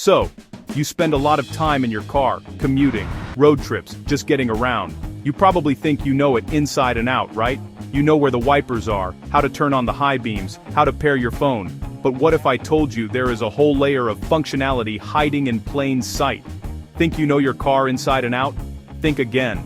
So, you spend a lot of time in your car, commuting, road trips, just getting around. You probably think you know it inside and out, right? You know where the wipers are, how to turn on the high beams, how to pair your phone. But what if I told you there is a whole layer of functionality hiding in plain sight? Think you know your car inside and out? Think again.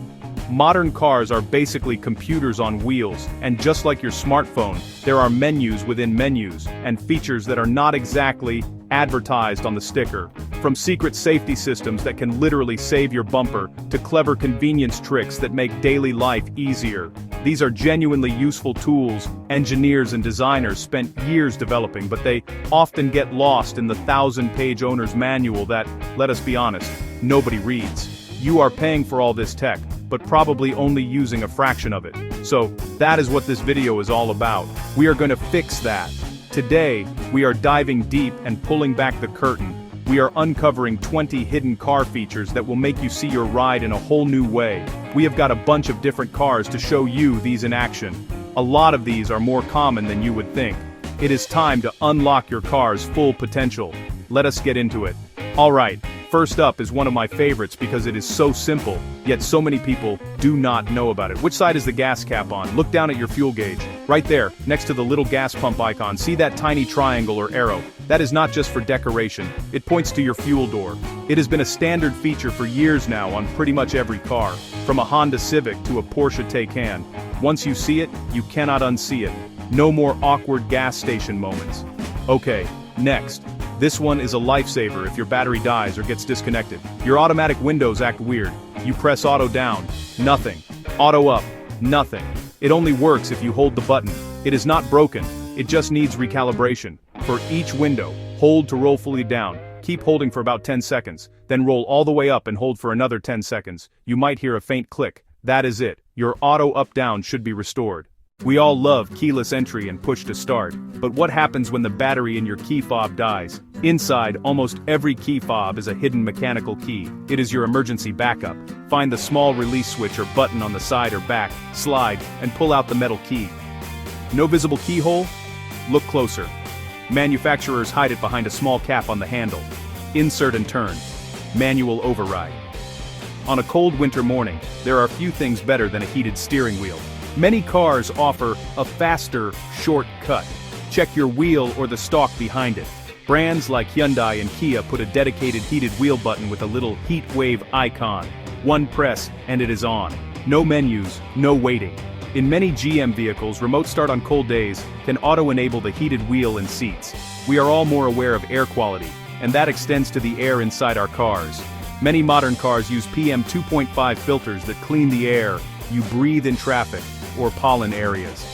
Modern cars are basically computers on wheels, and just like your smartphone, there are menus within menus, and features that are not exactly advertised on the sticker. From secret safety systems that can literally save your bumper, to clever convenience tricks that make daily life easier. These are genuinely useful tools engineers and designers spent years developing, but they often get lost in the 1,000-page owner's manual that, let us be honest, nobody reads. You are paying for all this tech, but probably only using a fraction of it. So, that is what this video is all about. We are going to fix that. Today, we are diving deep and pulling back the curtain. We are uncovering 20 hidden car features that will make you see your ride in a whole new way. We have got a bunch of different cars to show you these in action. A lot of these are more common than you would think. It is time to unlock your car's full potential. Let us get into it. Alright, first up is one of my favorites because it is so simple, yet so many people do not know about it. Which side is the gas cap on? Look down at your fuel gauge. Right there, next to the little gas pump icon, see that tiny triangle or arrow? That is not just for decoration, it points to your fuel door. It has been a standard feature for years now on pretty much every car, from a Honda Civic to a Porsche Taycan. Once you see it, you cannot unsee it. No more awkward gas station moments. Okay, next. This one is a lifesaver if your battery dies or gets disconnected. Your automatic windows act weird. You press auto down, nothing. Auto up, nothing. It only works if you hold the button. It is not broken, it just needs recalibration. For each window, hold to roll fully down. Keep holding for about 10 seconds, then roll all the way up and hold for another 10 seconds. You might hear a faint click. That is it. Your auto up-down should be restored. We all love keyless entry and push to start, but what happens when the battery in your key fob dies? Inside, almost every key fob is a hidden mechanical key. It is your emergency backup. Find the small release switch or button on the side or back, slide, and pull out the metal key. No visible keyhole? Look closer. Manufacturers hide it behind a small cap on the handle. Insert and turn. Manual override. On a cold winter morning, there are few things better than a heated steering wheel. Many cars offer a faster, shortcut. Check your wheel or the stalk behind it. Brands like Hyundai and Kia put a dedicated heated wheel button with a little heat wave icon. One press, and it is on. No menus, no waiting. In many GM vehicles, remote start on cold days can auto-enable the heated wheel and seats. We are all more aware of air quality, and that extends to the air inside our cars. Many modern cars use PM 2.5 filters that clean the air you breathe in traffic or pollen areas.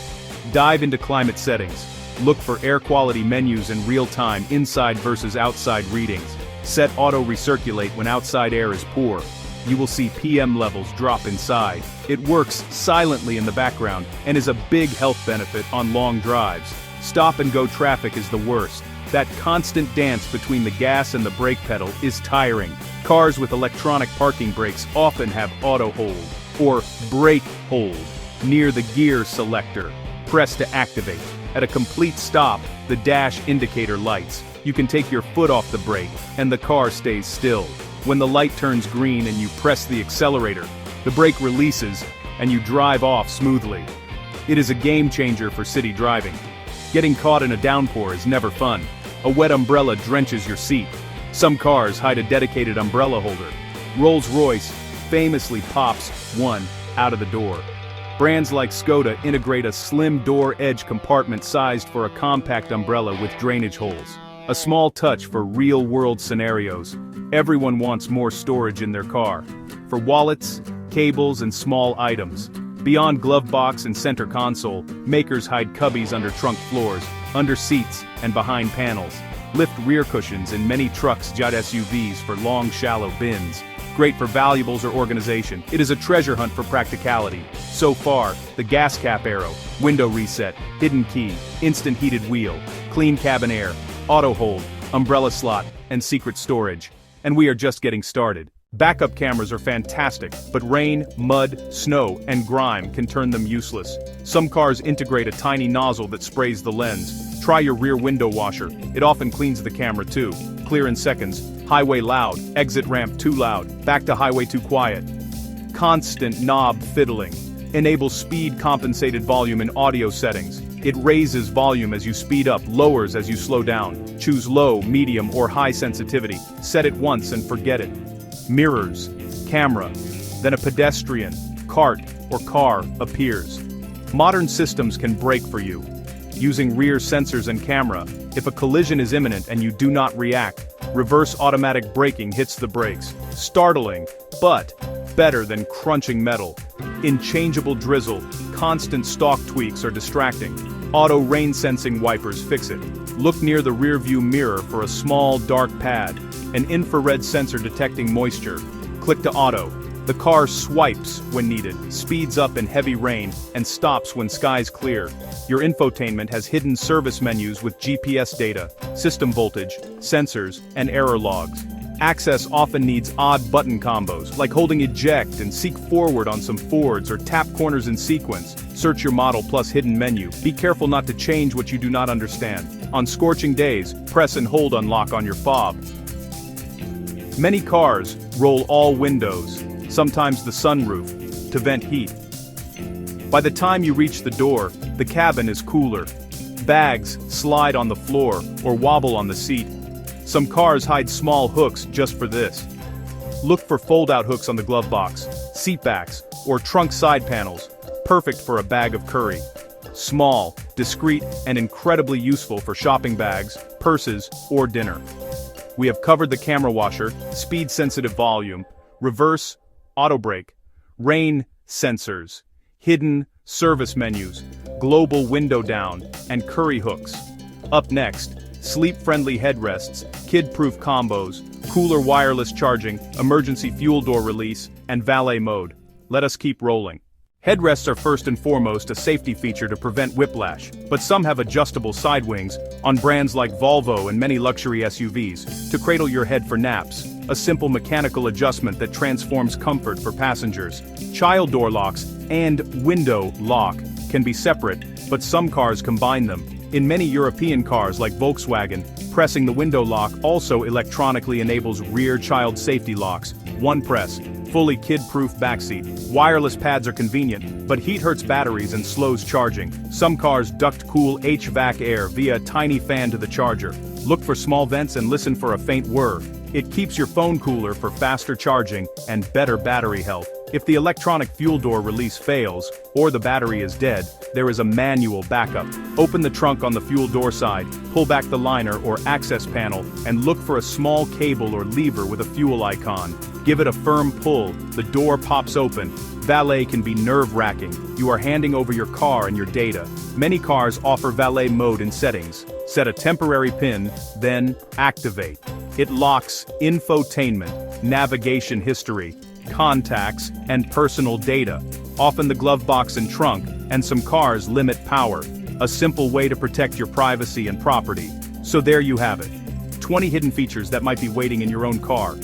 Dive into climate settings. Look for air quality menus in real time inside versus outside readings. Set auto recirculate when outside air is poor. You will see PM levels drop inside. It works silently in the background and is a big health benefit on long drives. Stop and go traffic is the worst. That constant dance between the gas and the brake pedal is tiring. Cars with electronic parking brakes often have auto hold or brake hold near the gear selector. Press to activate. At a complete stop, the dash indicator lights. You can take your foot off the brake, and the car stays still. When the light turns green and you press the accelerator, the brake releases, and you drive off smoothly. It is a game changer for city driving. Getting caught in a downpour is never fun. A wet umbrella drenches your seat. Some cars hide a dedicated umbrella holder. Rolls-Royce famously pops one out of the door. Brands like Skoda integrate a slim door edge compartment sized for a compact umbrella with drainage holes. A small touch for real-world scenarios. Everyone wants more storage in their car. For wallets, cables, and small items. Beyond glove box and center console, makers hide cubbies under trunk floors, under seats, and behind panels. Lift rear cushions in many trucks, jet SUVs for long, shallow bins. Great for valuables or organization. It is a treasure hunt for practicality. So far, the gas cap arrow, window reset, hidden key, instant heated wheel, clean cabin air, auto hold, umbrella slot, and secret storage. And we are just getting started. Backup cameras are fantastic, but rain, mud, snow, and grime can turn them useless. Some cars integrate a tiny nozzle that sprays the lens. Try your rear window washer, it often cleans the camera too. clear in seconds, highway loud, exit ramp too loud, back to highway too quiet. Constant knob fiddling. Enable speed compensated volume in audio settings. It raises volume as you speed up, lowers as you slow down. Choose low, medium, or high sensitivity. Set it once and forget it. Mirrors, camera, then a pedestrian, cart, or car appears. Modern systems can brake for you. Using rear sensors and camera, if a collision is imminent and you do not react, reverse automatic braking hits the brakes. Startling, but better than crunching metal. In changeable drizzle, constant stalk tweaks are distracting. Auto rain sensing wipers fix it. Look near the rear view mirror for a small dark pad, an infrared sensor detecting moisture. Click to auto. The car swipes when needed, speeds up in heavy rain, and stops when skies clear. Your infotainment has hidden service menus with GPS data, system voltage, sensors, and error logs. Access often needs odd button combos, like holding eject and seek forward on some Fords or tap corners in sequence. Search your model plus hidden menu. Be careful not to change what you do not understand. On scorching days, press and hold unlock on your fob. Many cars roll all windows, sometimes the sunroof, to vent heat. By the time you reach the door, the cabin is cooler. Bags slide on the floor or wobble on the seat. Some cars hide small hooks just for this. Look for fold-out hooks on the glove box, seat backs, or trunk side panels, perfect for a bag of curry. Small, discreet, and incredibly useful for shopping bags, purses, or dinner. We have covered the camera washer, speed-sensitive volume, reverse, auto brake, rain sensors, hidden service menus, global window down, and curry hooks. Up next, sleep-friendly headrests, kid-proof combos, cooler wireless charging, emergency fuel door release, and valet mode. Let us keep rolling. Headrests are first and foremost a safety feature to prevent whiplash, but some have adjustable side wings, on brands like Volvo and many luxury SUVs, to cradle your head for naps, a simple mechanical adjustment that transforms comfort for passengers. Child door locks and window lock can be separate, but some cars combine them. In many European cars like Volkswagen, pressing the window lock also electronically enables rear child safety locks. One press, fully kid-proof backseat. Wireless pads are convenient, but heat hurts batteries and slows charging. Some cars duct cool HVAC air via a tiny fan to the charger. Look for small vents and listen for a faint whir. It keeps your phone cooler for faster charging and better battery health. If the electronic fuel door release fails, or the battery is dead, there is a manual backup. Open the trunk on the fuel door side, pull back the liner or access panel, and look for a small cable or lever with a fuel icon. Give it a firm pull, the door pops open. Valet can be nerve-wracking. You are handing over your car and your data. Many cars offer valet mode in settings. Set a temporary pin, then activate. It locks infotainment, navigation history, contacts, and personal data. Often the glove box and trunk, and some cars limit power. A simple way to protect your privacy and property. So there you have it. 20 hidden features that might be waiting in your own car.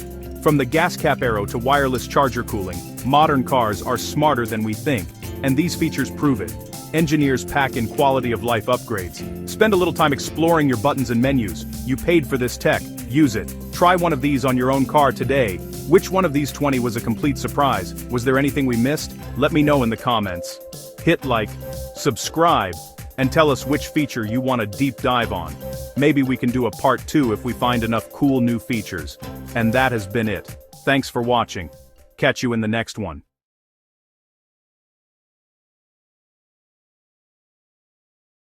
From the gas cap arrow to wireless charger cooling, modern cars are smarter than we think, and these features prove it. Engineers pack in quality of life upgrades. Spend a little time exploring your buttons and menus. You paid for this tech, use it. Try one of these on your own car today. Which one of these 20 was a complete surprise? Was there anything we missed? Let me know in the comments. Hit like, subscribe, and tell us which feature you want a deep dive on. Maybe we can do a part 2 if we find enough cool new features. And that has been it. Thanks for watching. Catch you in the next one.